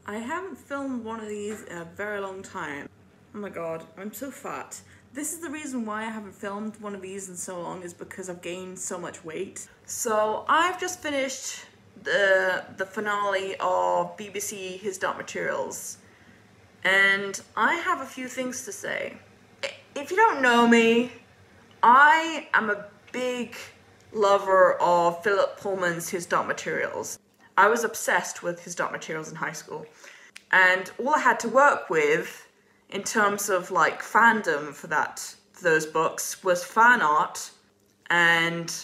I haven't filmed one of these in a very long time. Oh my god, I'm so fat. This is the reason why I haven't filmed one of these in so long, is because I've gained so much weight. So I've just finished the finale of BBC His Dark Materials, and I have a few things to say. If you don't know me, I am a big lover of Philip Pullman's His Dark Materials. I was obsessed with His Dark Materials in high school, and all I had to work with in terms of like fandom for those books was fan art and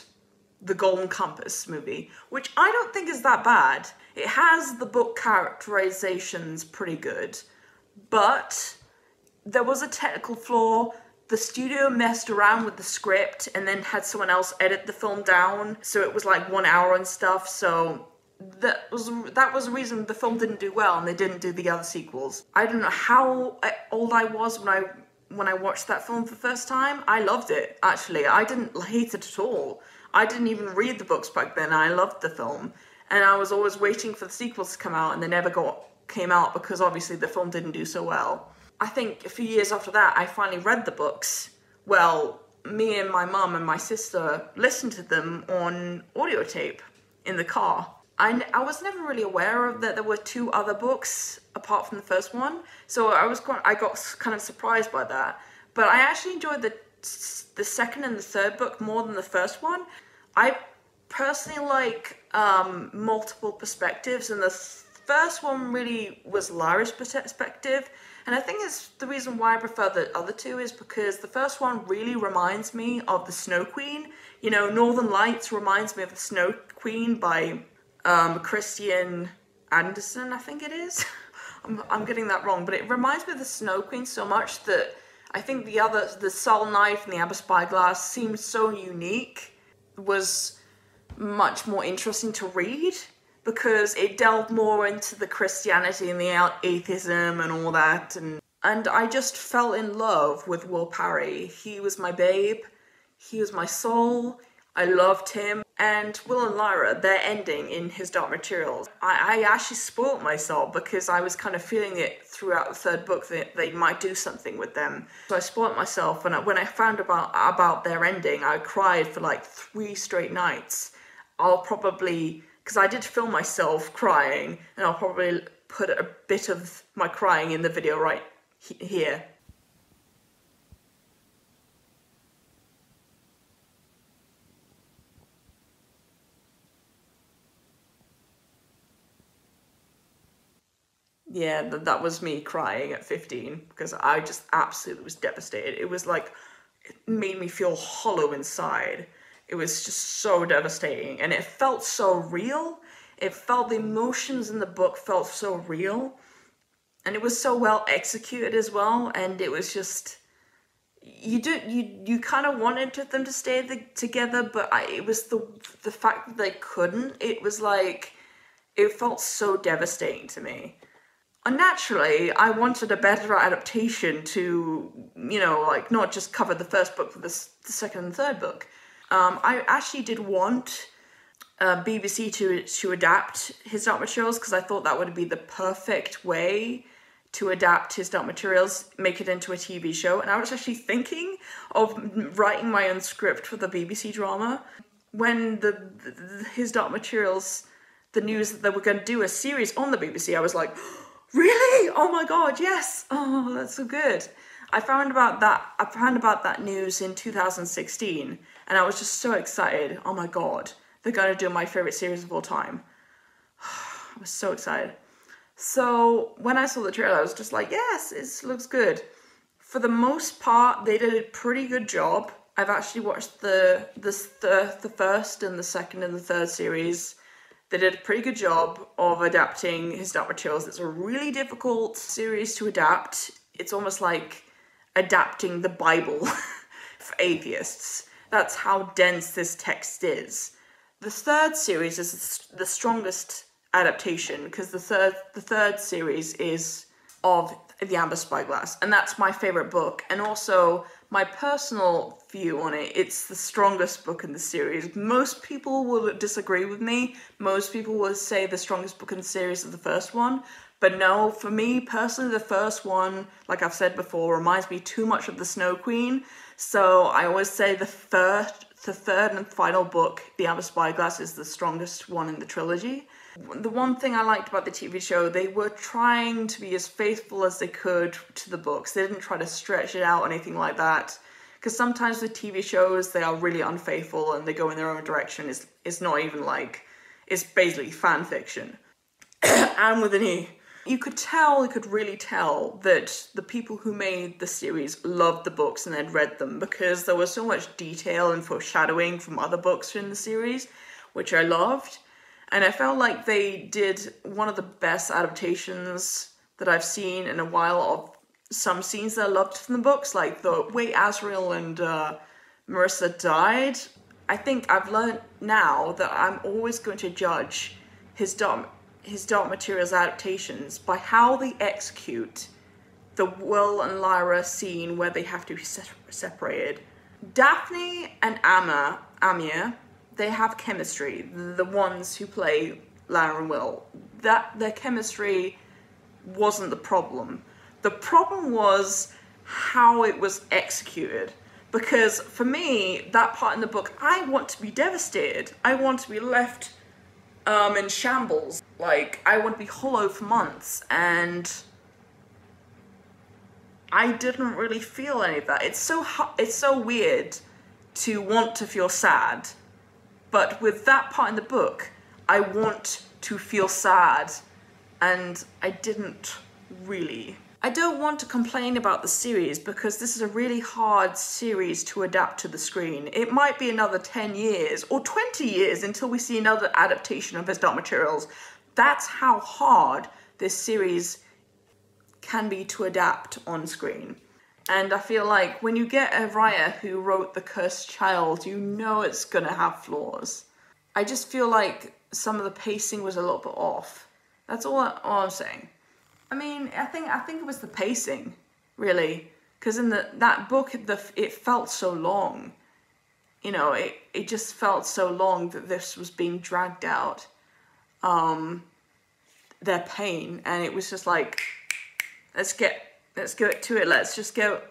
the Golden Compass movie, which I don't think is that bad. It has the book characterizations pretty good, but there was a technical flaw. The studio messed around with the script and then had someone else edit the film down, so it was like 1 hour and stuff, so that was the reason the film didn't do well and they didn't do the other sequels. I don't know how old I was when I watched that film for the first time. I loved it, actually. I didn't hate it at all. I didn't even read the books back then. I loved the film, and I was always waiting for the sequels to come out, and they never came out because obviously the film didn't do so well. I think a few years after that, I finally read the books. Well, me and my mum and my sister listened to them on audio tape in the car. I was never really aware of that there were 2 other books apart from the first one, so I got kind of surprised by that. But I actually enjoyed the second and the third book more than the first one. I personally like multiple perspectives, and the first one really was Lyra's perspective, and I think it's the reason why I prefer the other 2 is because the first one really reminds me of the Snow Queen. You know, Northern Lights reminds me of the Snow Queen by Christian Andersen, I think it is. I'm getting that wrong, but it reminds me of the Snow Queen so much that I think the Soul Knife and the Amber Spyglass seemed so unique. It was much more interesting to read because it delved more into the Christianity and the atheism and all that, and I just fell in love with Will Parry. He was my babe, he was my soul, I loved him. And Will and Lyra, their ending in His Dark Materials, I actually spoilt myself because I was kind of feeling it throughout the third book that they might do something with them. So I spoilt myself, and when I found about their ending, I cried for like 3 straight nights. I'll probably, because I did film myself crying, and I'll probably put a bit of my crying in the video right here. Yeah, that was me crying at 15 because I just absolutely was devastated. It was like, it made me feel hollow inside. It was just so devastating, and it felt so real. It felt, the emotions in the book felt so real, and it was so well executed as well, and it was just, you kind of wanted them to stay together, but it was the fact that they couldn't. It was like, it felt so devastating to me. And naturally, I wanted a better adaptation to, you know, like, not just cover the first book with the second and third book. I actually did want BBC to adapt His Dark Materials because I thought that would be the perfect way to adapt His Dark Materials, make it into a TV show. And I was actually thinking of writing my own script for the BBC drama. When His Dark Materials, the news that they were going to do a series on the BBC, I was like, really? Oh my god, yes! Oh, that's so good. I found about that news in 2016, and I was just so excited. Oh my god, they're gonna do my favorite series of all time. I was so excited. So when I saw the trailer, I was just like, yes, it looks good. For the most part, they did a pretty good job. I've actually watched the first and the second and the third series. They did a pretty good job of adapting His Dark Materials. It's a really difficult series to adapt. It's almost like adapting the Bible for atheists. That's how dense this text is. The third series is the strongest adaptation because the third series is of the Amber Spyglass, and that's my favorite book, and also my personal view on it. It's the strongest book in the series. Most people will disagree with me. Most people will say the strongest book in the series is the first one, But no, for me personally, the first one, like I've said before, reminds me too much of the Snow Queen. So I always say the third and final book, The Amber Spyglass, is the strongest one in the trilogy. The one thing I liked about the TV show, they were trying to be as faithful as they could to the books. They didn't try to stretch it out or anything like that. Because sometimes with TV shows, they are really unfaithful and they go in their own direction. It's not even like, it's basically fan fiction. And with an E. You could really tell that the people who made the series loved the books and had read them, because there was so much detail and foreshadowing from other books in the series, which I loved. And I felt like they did one of the best adaptations that I've seen in a while of some scenes that I loved from the books, like the way Asriel and Marissa died. I think I've learned now that I'm always going to judge his Dark Materials adaptations by how they execute the Will and Lyra scene where they have to be separated. Daphne and Amir, they have chemistry. The ones who play Lyra and Will, their chemistry wasn't the problem. The problem was how it was executed. Because for me, that part in the book, I want to be devastated. I want to be left in shambles. Like, I want to be hollow for months, and I didn't really feel any of that. It's so weird to want to feel sad, but with that part in the book, I want to feel sad, and I didn't really. I don't want to complain about the series because this is a really hard series to adapt to the screen. It might be another 10 years or 20 years until we see another adaptation of His Dark Materials. That's how hard this series can be to adapt on screen. And I feel like when you get a writer who wrote The Cursed Child, you know it's gonna have flaws. I just feel like some of the pacing was a little bit off. That's all I'm saying. I mean, I think it was the pacing, really, because in that book, it felt so long. You know, it just felt so long that this was being dragged out. Their pain, and it was just like, let's get to it. Let's just go